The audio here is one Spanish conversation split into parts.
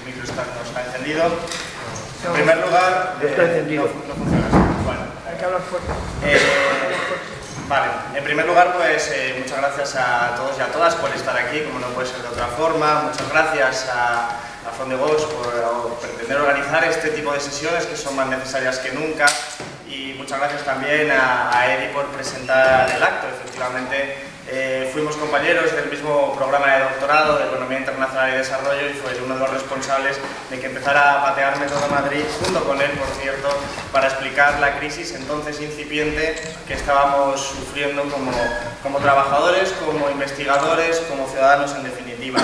micro no está encendido. En primer lugar, está encendido. No funciona así. Bueno. Hay que hablar fuerte. Vale, en primer lugar, pues muchas gracias a todos y a todas por estar aquí, como no puede ser de otra forma. Muchas gracias a Fondegós por pretender organizar este tipo de sesiones que son más necesarias que nunca. Y muchas gracias también a Edi por presentar el acto. Efectivamente, fuimos compañeros del mismo programa de doctorado de Economía Internacional y Desarrollo y fue uno de los responsables de que empezara a patearme todo Madrid, junto con él, por cierto, para explicar la crisis entonces incipiente que estábamos sufriendo como trabajadores, como investigadores, como ciudadanos en definitiva.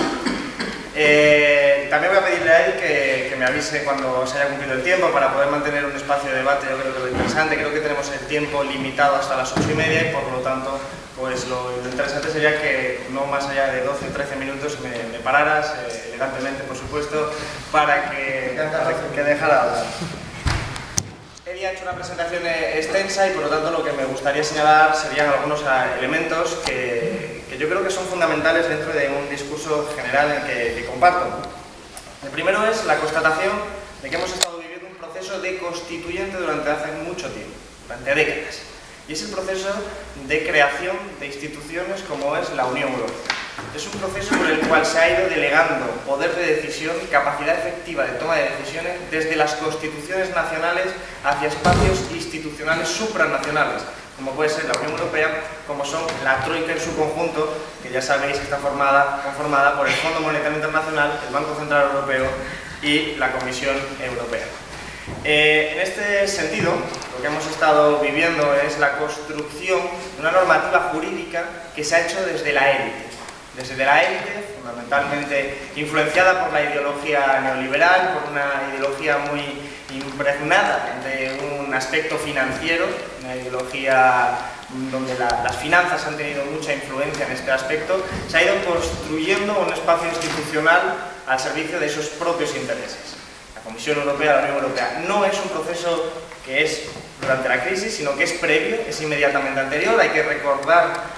También voy a pedirle a él que me avise cuando se haya cumplido el tiempo para poder mantener un espacio de debate. Yo creo que lo interesante, creo que tenemos el tiempo limitado hasta las 8:30 y por lo tanto pues lo interesante sería que no más allá de 12 o 13 minutos me pararas, elegantemente por supuesto, para que dejara hablar. Edi ha hecho una presentación extensa y por lo tanto lo que me gustaría señalar serían algunos elementos que yo creo que son fundamentales dentro de un discurso general en que comparto. El primero es la constatación de que hemos estado viviendo un proceso de constituyente durante hace mucho tiempo, durante décadas. Y es el proceso de creación de instituciones como es la Unión Europea. Es un proceso por el cual se ha ido delegando poder de decisión y capacidad efectiva de toma de decisiones desde las constituciones nacionales hacia espacios institucionales supranacionales, como puede ser la Unión Europea, como son la Troika en su conjunto, que ya sabéis está conformada por el Fondo Monetario Internacional, el Banco Central Europeo y la Comisión Europea. En este sentido, lo que hemos estado viviendo es la construcción de una normativa jurídica que se ha hecho desde la élite. Desde la élite, fundamentalmente influenciada por la ideología neoliberal, por una ideología muy impregnada de un aspecto financiero, una ideología donde las finanzas han tenido mucha influencia en este aspecto, se ha ido construyendo un espacio institucional al servicio de esos propios intereses. La Comisión Europea, la Unión Europea, no es un proceso que es durante la crisis, sino que es previo, es inmediatamente anterior. Hay que recordar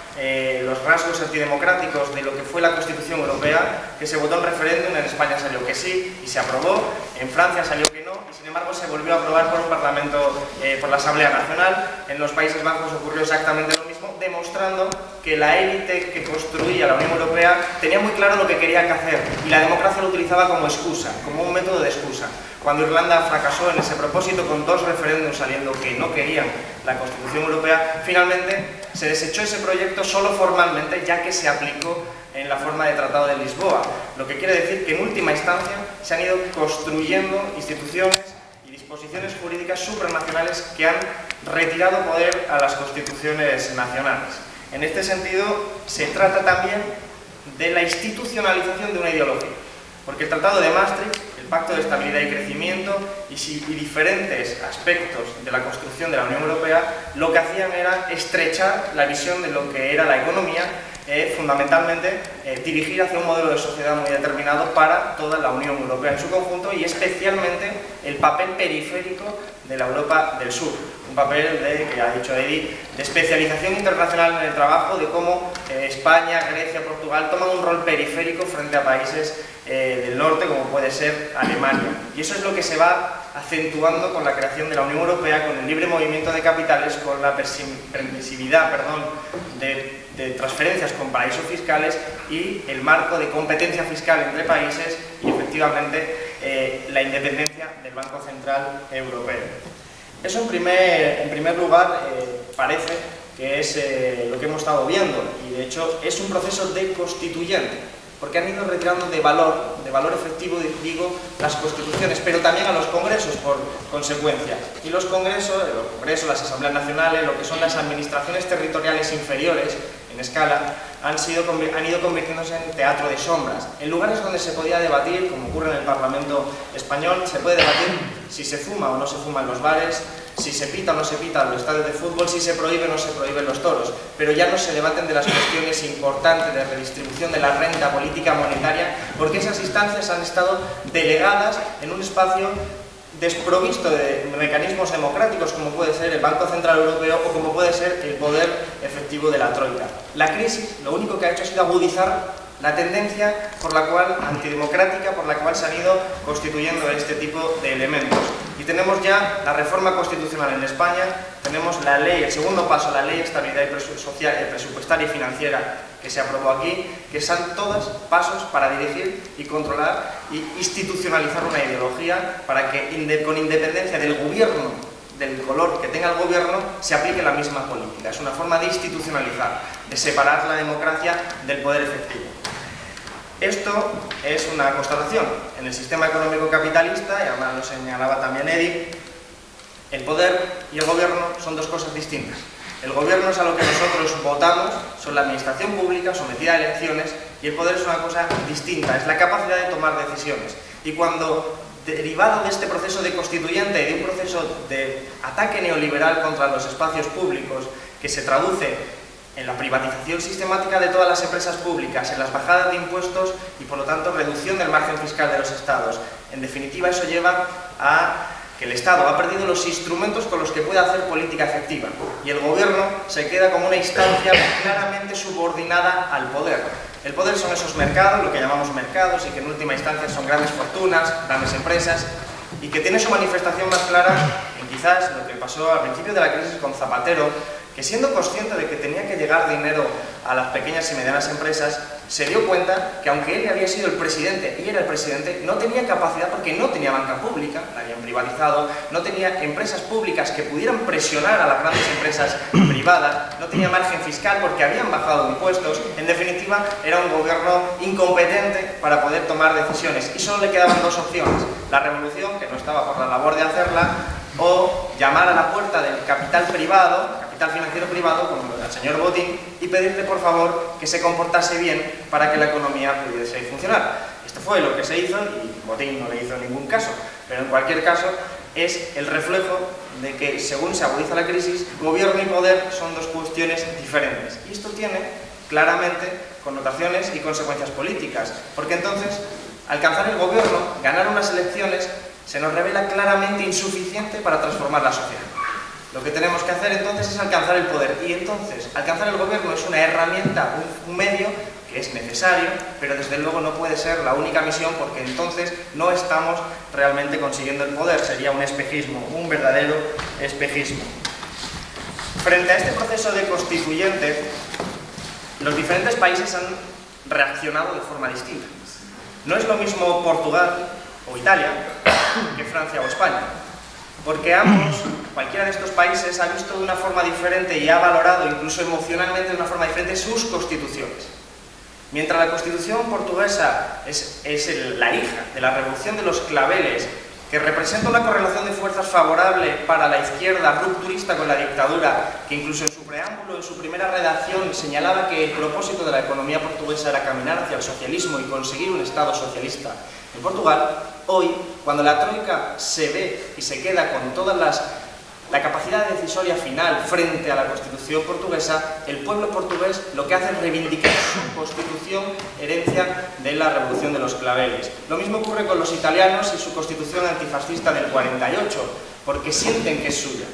los rasgos antidemocráticos de lo que fue la Constitución Europea, que se votó en referéndum, en España salió que sí y se aprobó, en Francia salió que no y sin embargo se volvió a aprobar por un Parlamento, por la Asamblea Nacional. En los Países Bajos ocurrió exactamente lo mismo, demostrando que la élite que construía la Unión Europea tenía muy claro lo que quería hacer y la democracia lo utilizaba como excusa, como un método de excusa. Cuando Irlanda fracasó en ese propósito con 2 referéndums saliendo que no querían la Constitución Europea, finalmente se desechó ese proyecto solo formalmente, ya que se aplicó en la forma de Tratado de Lisboa, lo que quiere decir que en última instancia se han ido construyendo instituciones y disposiciones jurídicas supranacionales que han retirado poder a las constituciones nacionales. En este sentido, se trata también de la institucionalización de una ideología, porque el Tratado de Maastricht, el Pacto de Estabilidad y Crecimiento y diferentes aspectos de la construcción de la Unión Europea lo que hacían era estrechar la visión de lo que era la economía, fundamentalmente dirigir hacia un modelo de sociedad muy determinado para toda la Unión Europea en su conjunto y especialmente el papel periférico de la Europa del Sur, un papel que ha dicho Edi, de especialización internacional en el trabajo, de cómo España, Grecia, Portugal toman un rol periférico frente a países del norte como puede ser Alemania. Y eso es lo que se va acentuando con la creación de la Unión Europea, con el libre movimiento de capitales, con la permisividad de transferencias con paraísos fiscales y el marco de competencia fiscal entre países y efectivamente la independencia del Banco Central Europeo. Eso en primer lugar parece que es lo que hemos estado viendo y de hecho es un proceso de constituyente, porque han ido retirando de valor efectivo, digo, las constituciones, pero también a los congresos por consecuencia. Y los congresos, las asambleas nacionales, lo que son las administraciones territoriales inferiores en escala, han ido convirtiéndose en teatro de sombras. En lugares donde se podía debatir, como ocurre en el Parlamento español, se puede debatir si se fuma o no se fuma en los bares, si se pita o no se pita en los estadios de fútbol, si se prohíbe o no se prohíben los toros, pero ya no se debaten de las cuestiones importantes de redistribución de la renta política monetaria, porque esas instancias han estado delegadas en un espacio desprovisto de mecanismos democráticos como puede ser el Banco Central Europeo o como puede ser el poder efectivo de la Troika. La crisis lo único que ha hecho ha sido agudizar la tendencia antidemocrática por la cual se han ido constituyendo este tipo de elementos. Y tenemos ya la reforma constitucional en España, tenemos la ley, el segundo paso, la Ley de Estabilidad Presupuestaria y Financiera que se aprobó aquí, que son todos pasos para dirigir y controlar y institucionalizar una ideología para que, con independencia del gobierno, del color que tenga el gobierno, se aplique la misma política. Es una forma de institucionalizar, de separar la democracia del poder efectivo. Esto es una constatación. En el sistema económico capitalista, y además lo señalaba también Eddy, el poder y el gobierno son dos cosas distintas. El gobierno es a lo que nosotros votamos, son la administración pública sometida a elecciones, y el poder es una cosa distinta, es la capacidad de tomar decisiones. Y cuando, derivado de este proceso de constituyente y de un proceso de ataque neoliberal contra los espacios públicos, que se traduce en la privatización sistemática de todas las empresas públicas, en las bajadas de impuestos y, por lo tanto, reducción del margen fiscal de los estados. En definitiva, eso lleva a que el Estado ha perdido los instrumentos con los que puede hacer política efectiva y el gobierno se queda como una instancia claramente subordinada al poder. El poder son esos mercados, lo que llamamos mercados, y que en última instancia son grandes fortunas, grandes empresas, y que tiene su manifestación más clara en quizás lo que pasó al principio de la crisis con Zapatero, que siendo consciente de que tenía que llegar dinero a las pequeñas y medianas empresas, se dio cuenta que aunque él había sido el presidente y era el presidente, no tenía capacidad porque no tenía banca pública, la habían privatizado, no tenía empresas públicas que pudieran presionar a las grandes empresas privadas, no tenía margen fiscal porque habían bajado impuestos. En definitiva, era un gobierno incompetente para poder tomar decisiones y solo le quedaban dos opciones: la revolución, que no estaba por la labor de hacerla, o llamar a la puerta del capital privado, capital financiero privado, como el señor Botín, y pedirle por favor que se comportase bien para que la economía pudiese funcionar. Esto fue lo que se hizo y Botín no le hizo ningún caso, pero en cualquier caso es el reflejo de que, según se agudiza la crisis, gobierno y poder son dos cuestiones diferentes. Y esto tiene claramente connotaciones y consecuencias políticas, porque entonces alcanzar el gobierno, ganar unas elecciones, se nos revela claramente insuficiente para transformar la sociedad. Lo que tenemos que hacer entonces es alcanzar el poder, y entonces alcanzar el gobierno es una herramienta, un medio que es necesario, pero desde luego no puede ser la única misión, porque entonces no estamos realmente consiguiendo el poder, sería un espejismo, un verdadero espejismo. Frente a este proceso de constituyente, los diferentes países han reaccionado de forma distinta. No es lo mismo Portugal o Italia que Francia o España, porque ambos, cualquiera de estos países, ha visto de una forma diferente y ha valorado incluso emocionalmente de una forma diferente sus constituciones. Mientras la constitución portuguesa es la hija de la revolución de los claveles, que representa una correlación de fuerzas favorable para la izquierda rupturista con la dictadura, que incluso en su preámbulo, en su primera redacción, señalaba que el propósito de la economía portuguesa era caminar hacia el socialismo y conseguir un Estado socialista en Portugal. Hoy, cuando la troika se ve y se queda con la capacidad decisoria final frente a la constitución portuguesa, el pueblo portugués lo que hace es reivindicar su constitución, herencia de la revolución de los claveles. Lo mismo ocurre con los italianos y su constitución antifascista del 48, porque sienten que es suya.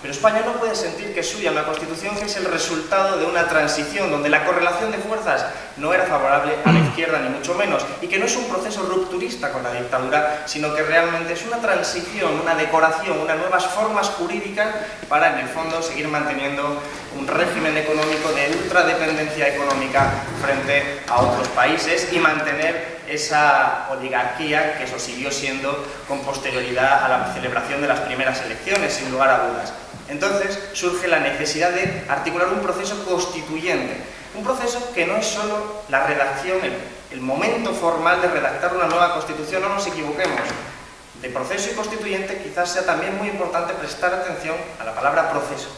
Pero España no puede sentir que es suya una constitución que es el resultado de una transición donde la correlación de fuerzas no era favorable a la izquierda ni mucho menos, y que no es un proceso rupturista con la dictadura, sino que realmente es una transición, una decoración, unas nuevas formas jurídicas para, en el fondo, seguir manteniendo un régimen económico de ultradependencia económica frente a otros países y mantener esa oligarquía que eso siguió siendo con posterioridad a la celebración de las primeras elecciones, sin lugar a dudas. Entonces surge la necesidad de articular un proceso constituyente, un proceso que no es solo la redacción, el momento formal de redactar una nueva constitución. No nos equivoquemos, de proceso y constituyente quizás sea también muy importante prestar atención a la palabra proceso.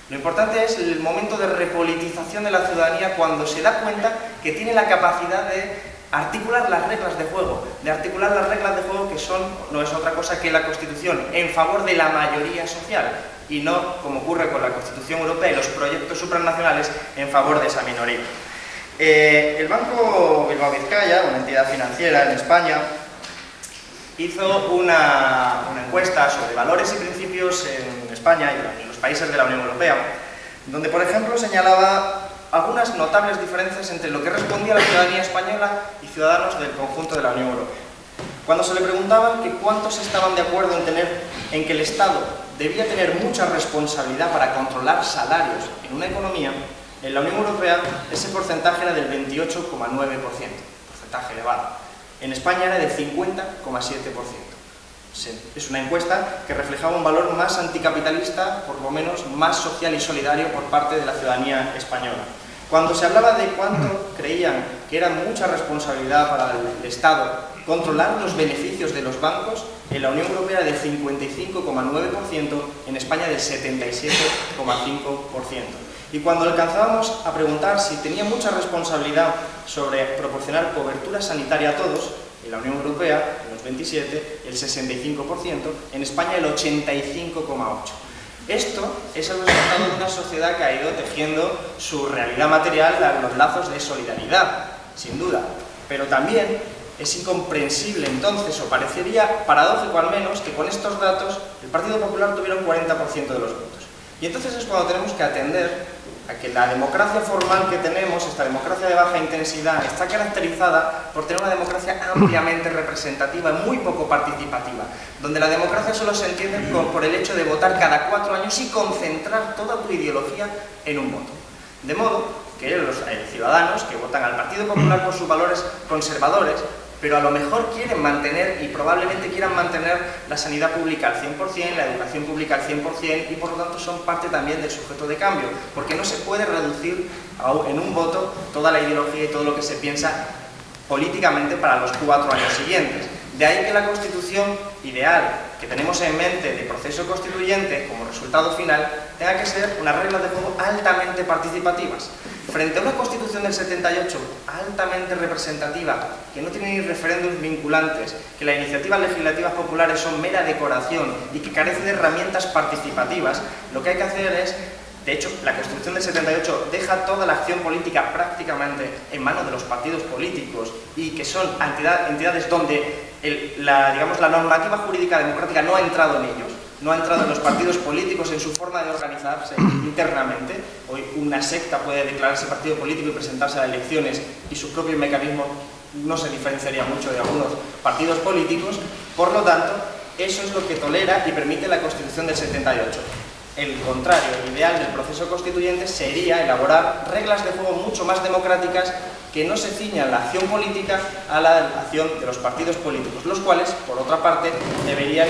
Lo importante es el momento de repolitización de la ciudadanía, cuando se da cuenta que tiene la capacidad de articular las reglas de juego, que no es otra cosa que la Constitución en favor de la mayoría social, y no, como ocurre con la Constitución Europea y los proyectos supranacionales, en favor de esa minoría. El Banco Bilbao Vizcaya, una entidad financiera en España, hizo una encuesta sobre valores y principios en España y en los países de la Unión Europea, donde, por ejemplo, señalaba algunas notables diferencias entre lo que respondía la ciudadanía española y ciudadanos del conjunto de la Unión Europea. Cuando se le preguntaban que cuántos estaban de acuerdo en que el Estado debía tener mucha responsabilidad para controlar salarios en una economía, en la Unión Europea ese porcentaje era del 28,9%, porcentaje elevado. En España era del 50,7%. Es una encuesta que reflejaba un valor más anticapitalista, por lo menos más social y solidario por parte de la ciudadanía española. Cuando se hablaba de cuánto creían que era mucha responsabilidad para el Estado controlar los beneficios de los bancos, en la Unión Europea del 55,9%, en España del 77,5%. Y cuando alcanzábamos a preguntar si tenía mucha responsabilidad sobre proporcionar cobertura sanitaria a todos, en la Unión Europea, en los 27, el 65%, en España el 85,8%. Esto es el resultado de una sociedad que ha ido tejiendo su realidad material a los lazos de solidaridad, sin duda. Pero también es incomprensible entonces, o parecería paradójico al menos, que con estos datos el Partido Popular tuviera un 40% de los votos. Y entonces es cuando tenemos que atender a que la democracia formal que tenemos, esta democracia de baja intensidad, está caracterizada por tener una democracia ampliamente representativa y muy poco participativa, donde la democracia solo se entiende por el hecho de votar cada 4 años y concentrar toda tu ideología en un voto. De modo que los ciudadanos que votan al Partido Popular por sus valores conservadores, pero a lo mejor quieren mantener, y probablemente quieran mantener, la sanidad pública al 100%, la educación pública al 100%, y por lo tanto son parte también del sujeto de cambio, porque no se puede reducir en un voto toda la ideología y todo lo que se piensa políticamente para los 4 años siguientes. De ahí que la Constitución ideal que tenemos en mente de proceso constituyente como resultado final tenga que ser unas reglas de juego altamente participativas. Frente a una Constitución del 78 altamente representativa, que no tiene ni referéndums vinculantes, que las iniciativas legislativas populares son mera decoración y que carece de herramientas participativas, lo que hay que hacer es, de hecho, la Constitución del 78 deja toda la acción política prácticamente en manos de los partidos políticos y que son entidades donde la normativa jurídica democrática no ha entrado en ellos. No ha entrado en los partidos políticos en su forma de organizarse internamente. Hoy una secta puede declararse partido político y presentarse a las elecciones y su propio mecanismo no se diferenciaría mucho de algunos partidos políticos. Por lo tanto, eso es lo que tolera y permite la Constitución del 78. El contrario, el ideal del proceso constituyente sería elaborar reglas de juego mucho más democráticas que no se ciñan la acción política a la acción de los partidos políticos, los cuales, por otra parte, deberían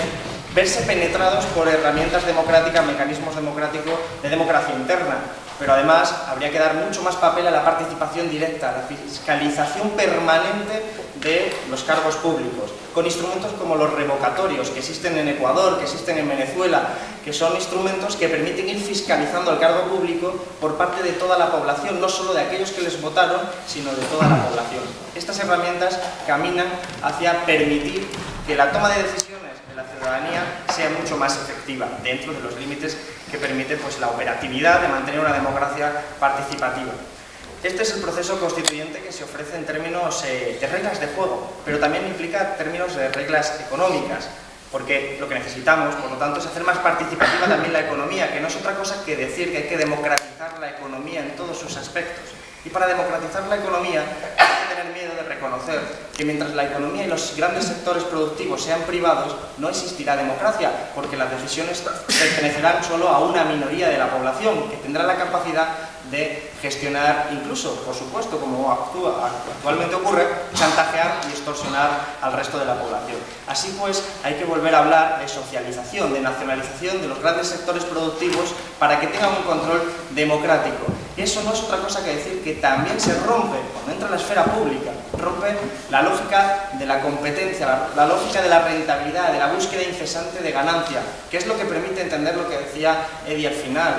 verse penetrados por herramientas democráticas, mecanismos democráticos de democracia interna, pero además habría que dar mucho más papel a la participación directa, a la fiscalización permanente de los cargos públicos, con instrumentos como los revocatorios que existen en Ecuador, que existen en Venezuela, que son instrumentos que permiten ir fiscalizando el cargo público por parte de toda la población, no solo de aquellos que les votaron, sino de toda la población. Estas herramientas caminan hacia permitir que la toma de decisiones de la ciudadanía sea mucho más efectiva, dentro de los límites que permite la operatividad de mantener una democracia participativa. Este es el proceso constituyente que se ofrece en términos de reglas de juego, pero también implica términos de reglas económicas, porque lo que necesitamos, por lo tanto, es hacer más participativa también la economía, que no es otra cosa que decir que hay que democratizar la economía en todos sus aspectos. Y para democratizar la economía hay que tener miedo de reconocer que mientras la economía y los grandes sectores productivos sean privados, no existirá democracia, porque las decisiones pertenecerán solo a una minoría de la población, que tendrá la capacidad de gestionar, incluso, por supuesto, como actualmente ocurre, chantajear y extorsionar al resto de la población. Así pues, hay que volver a hablar de socialización, de nacionalización de los grandes sectores productivos para que tengan un control democrático. Y eso no es otra cosa que decir que también se rompe, cuando entra en la esfera pública, rompe la lógica de la competencia, la lógica de la rentabilidad, de la búsqueda incesante de ganancia, que es lo que permite entender lo que decía Eddie al final,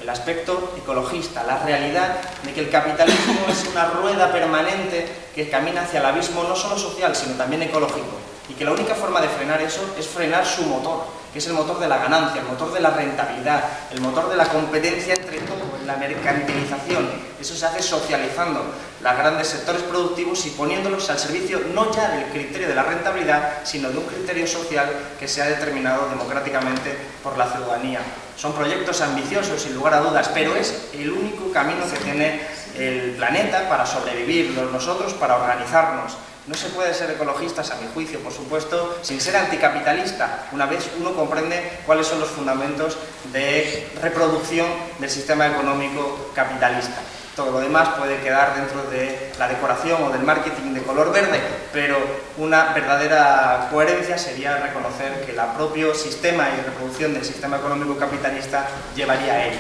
el aspecto ecologista, la realidad de que el capitalismo es una rueda permanente que camina hacia el abismo no solo social, sino también ecológico, y que la única forma de frenar eso es frenar su motor, que es el motor de la ganancia, el motor de la rentabilidad, el motor de la competencia entre todos, la mercantilización. Eso se hace socializando los grandes sectores productivos y poniéndolos al servicio no ya del criterio de la rentabilidad, sino de un criterio social que se ha determinado democráticamente por la ciudadanía. Son proyectos ambiciosos, sin lugar a dudas, pero es el único camino que tiene el planeta para sobrevivir, nosotros para organizarnos. No se puede ser ecologistas, a mi juicio, por supuesto, sin ser anticapitalista, una vez uno comprende cuáles son los fundamentos de reproducción del sistema económico capitalista. Todo lo demás puede quedar dentro de la decoración o del marketing de color verde, pero una verdadera coherencia sería reconocer que el propio sistema y reproducción del sistema económico capitalista llevaría a ello.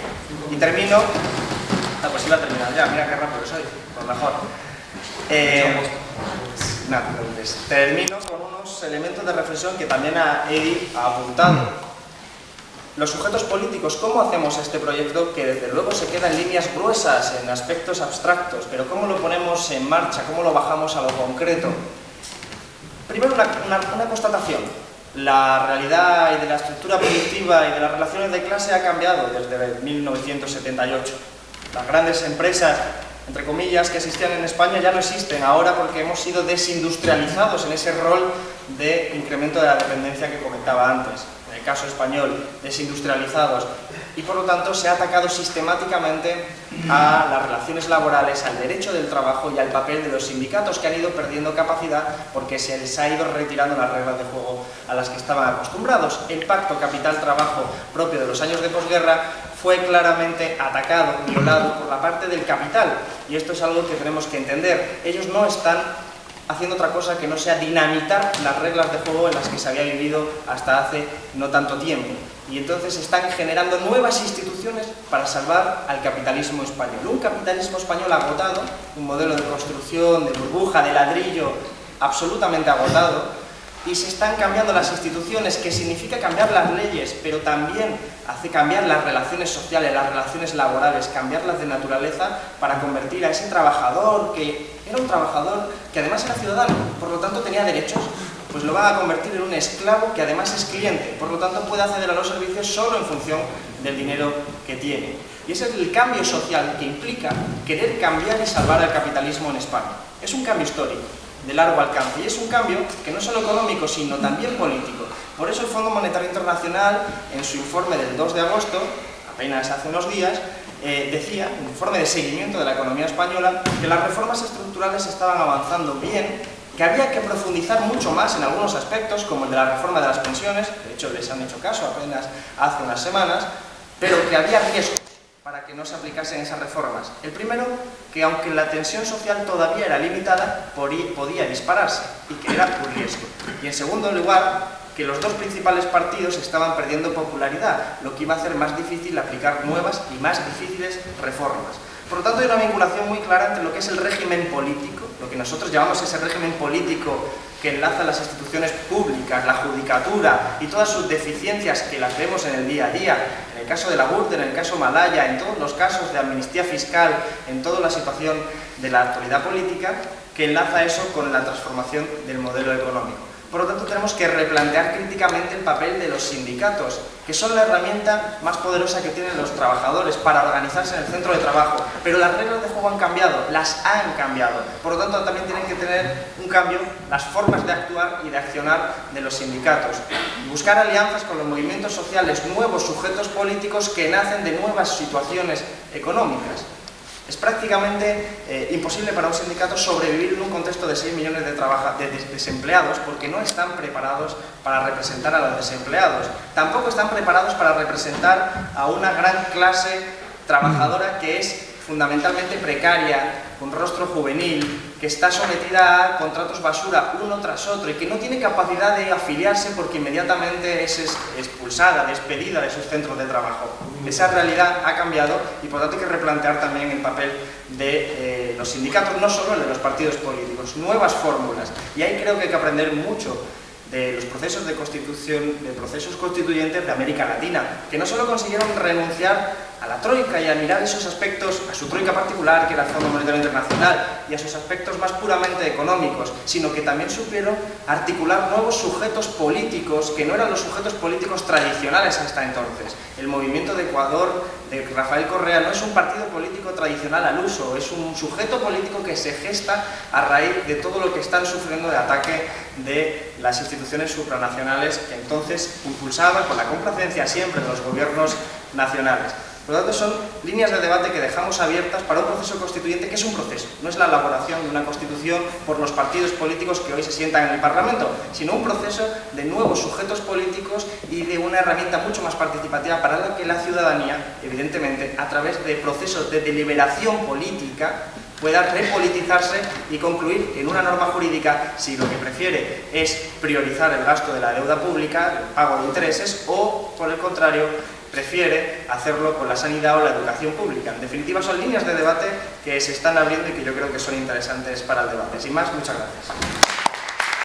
Y termino... pues iba a terminar ya, mira qué rápido soy, pues mejor. Termino con unos elementos de reflexión que también Eddie ha apuntado. Los sujetos políticos, ¿cómo hacemos este proyecto que desde luego se queda en líneas gruesas, en aspectos abstractos, pero cómo lo ponemos en marcha, cómo lo bajamos a lo concreto? Primero una constatación. La realidad y de la estructura productiva y de las relaciones de clase ha cambiado desde 1978. Las grandes empresas, entre comillas, que existían en España ya no existen ahora porque hemos sido desindustrializados en ese rol de incremento de la dependencia que comentaba antes. En el caso español, desindustrializados. Y por lo tanto se ha atacado sistemáticamente a las relaciones laborales, al derecho del trabajo y al papel de los sindicatos, que han ido perdiendo capacidad porque se les ha ido retirando las reglas de juego a las que estaban acostumbrados. El pacto capital-trabajo propio de los años de posguerra fue claramente atacado, violado por la parte del capital, y esto es algo que tenemos que entender. Ellos no están haciendo otra cosa que no sea dinamitar las reglas de juego en las que se había vivido hasta hace no tanto tiempo. Y entonces están generando nuevas instituciones para salvar al capitalismo español. Un capitalismo español agotado, un modelo de construcción, de burbuja, de ladrillo, absolutamente agotado, y se están cambiando las instituciones, que significa cambiar las leyes, pero también hace cambiar las relaciones sociales, las relaciones laborales, cambiarlas de naturaleza para convertir a ese trabajador, que era un trabajador que además era ciudadano, por lo tanto tenía derechos, pues lo van a convertir en un esclavo que además es cliente, por lo tanto puede acceder a los servicios solo en función del dinero que tiene. Y ese es el cambio social que implica querer cambiar y salvar al capitalismo en España. Es un cambio histórico, de largo alcance, y es un cambio que no es solo económico, sino también político. Por eso el Fondo Monetario Internacional, en su informe del 2 de agosto, apenas hace unos días, decía, un informe de seguimiento de la economía española, que las reformas estructurales estaban avanzando bien, que había que profundizar mucho más en algunos aspectos, como el de la reforma de las pensiones, de hecho les han hecho caso apenas hace unas semanas, pero que había riesgos para que no se aplicasen esas reformas. El primero, que aunque la tensión social todavía era limitada, podía dispararse y que era un riesgo. Y en segundo lugar, que los dos principales partidos estaban perdiendo popularidad, lo que iba a hacer más difícil aplicar nuevas y más difíciles reformas. Por lo tanto, hay una vinculación muy clara entre lo que es el régimen político, lo que nosotros llamamos ese régimen político que enlaza las instituciones públicas, la judicatura y todas sus deficiencias que las vemos en el día a día, en el caso de la Gürtel, en el caso Malaya, en todos los casos de amnistía fiscal, en toda la situación de la actualidad política, que enlaza eso con la transformación del modelo económico. Por lo tanto, tenemos que replantear críticamente el papel de los sindicatos, que son la herramienta más poderosa que tienen los trabajadores para organizarse en el centro de trabajo. Pero las reglas de juego han cambiado, las han cambiado. Por lo tanto, también tienen que tener un cambio las formas de actuar y de accionar de los sindicatos. Buscar alianzas con los movimientos sociales, nuevos sujetos políticos que nacen de nuevas situaciones económicas. Es prácticamente imposible para un sindicato sobrevivir en un contexto de 6 millones de desempleados, porque no están preparados para representar a los desempleados. Tampoco están preparados para representar a una gran clase trabajadora que es fundamentalmente precaria, con rostro juvenil, que está sometida a contratos basura uno tras otro y que no tiene capacidad de afiliarse porque inmediatamente es expulsada, despedida de sus centros de trabajo. Esa realidad ha cambiado y por lo tanto hay que replantear también el papel de los sindicatos, no solo el de los partidos políticos, nuevas fórmulas. Y ahí creo que hay que aprender mucho de los procesos de constitución, de procesos constituyentes de América Latina, que no solo consiguieron renunciar a la troika y a mirar esos aspectos, a su troika particular, que era el Fondo Monetario Internacional, y a sus aspectos más puramente económicos, sino que también supieron articular nuevos sujetos políticos, que no eran los sujetos políticos tradicionales hasta entonces. El Movimiento de Ecuador, de Rafael Correa, no es un partido político tradicional al uso, es un sujeto político que se gesta a raíz de todo lo que están sufriendo de ataque de las instituciones supranacionales que entonces impulsaban con la complacencia siempre de los gobiernos nacionales. Por lo tanto, son líneas de debate que dejamos abiertas para un proceso constituyente que es un proceso, no es la elaboración de una constitución por los partidos políticos que hoy se sientan en el Parlamento, sino un proceso de nuevos sujetos políticos y de una herramienta mucho más participativa para la que la ciudadanía, evidentemente, a través de procesos de deliberación política, pueda repolitizarse y concluir en una norma jurídica si lo que prefiere es priorizar el gasto de la deuda pública, el pago de intereses, o, por el contrario, prefiere hacerlo con la sanidad o la educación pública. En definitiva, son líneas de debate que se están abriendo y que yo creo que son interesantes para el debate. Sin más, muchas gracias.